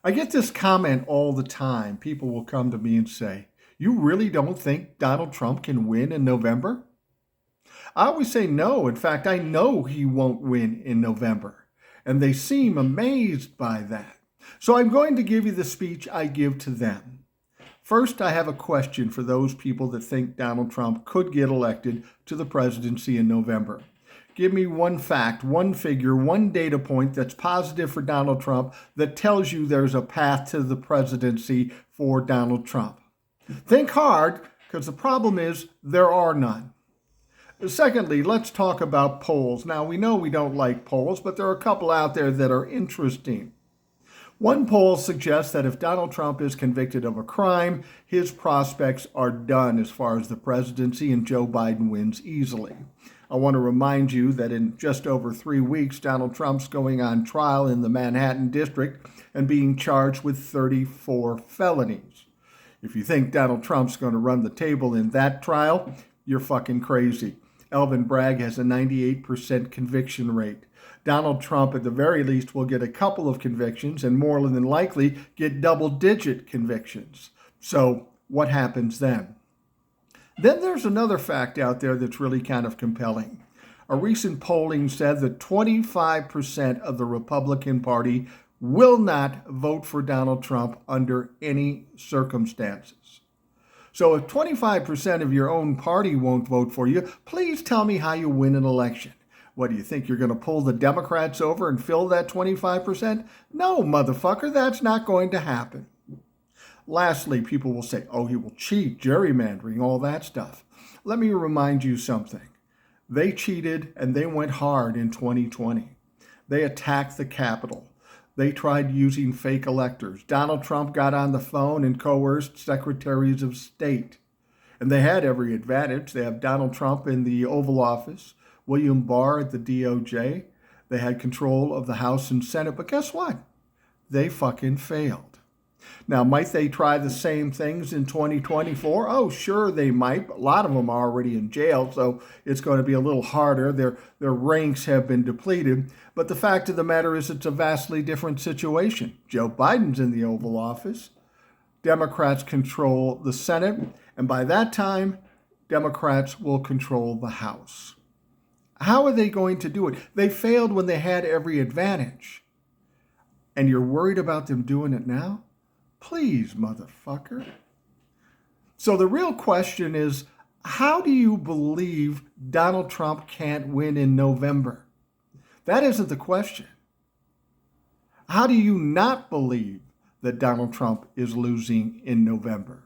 I get this comment all the time. People will come to me and say, "You really don't think Donald Trump can win in November?" I always say no. In fact, I know he won't win in November. And they seem amazed by that. So I'm going to give you the speech I give to them. First, I have a question for those people that think Donald Trump could get elected to the presidency in November. Give me one fact, one figure, one data point that's positive for Donald Trump that tells you there's a path to the presidency for Donald Trump. Think hard, because the problem is there are none. Secondly, let's talk about polls. Now, we know we don't like polls, but there are a couple out there that are interesting. One poll suggests that if Donald Trump is convicted of a crime, his prospects are done as far as the presidency, and Joe Biden wins easily. I want to remind you that in just over 3 weeks, Donald Trump's going on trial in the Manhattan district and being charged with 34 felonies. If you think Donald Trump's going to run the table in that trial, you're fucking crazy. Alvin Bragg has a 98% conviction rate. Donald Trump, at the very least, will get a couple of convictions and more than likely get double-digit convictions. So what happens then? Then there's another fact out there that's really kind of compelling. A recent polling said that 25% of the Republican Party will not vote for Donald Trump under any circumstances. So if 25% of your own party won't vote for you, please tell me how you win an election. What, do you think you're going to pull the Democrats over and fill that 25%? No, motherfucker, that's not going to happen. Lastly, people will say, oh, he will cheat, gerrymandering, all that stuff. Let me remind you something. They cheated and they went hard in 2020. They attacked the Capitol. They tried using fake electors. Donald Trump got on the phone and coerced secretaries of state. And they had every advantage. They have Donald Trump in the Oval Office, William Barr at the DOJ. They had control of the House and Senate. But guess what? They fucking failed. Now, might they try the same things in 2024? Oh, sure they might. A lot of them are already in jail, so it's going to be a little harder. Their ranks have been depleted. But the fact of the matter is it's a vastly different situation. Joe Biden's in the Oval Office. Democrats control the Senate. And by that time, Democrats will control the House. How are they going to do it? They failed when they had every advantage. And you're worried about them doing it now? Please, motherfucker. So the real question is, how do you believe Donald Trump can't win in November? That isn't the question. How do you not believe that Donald Trump is losing in November?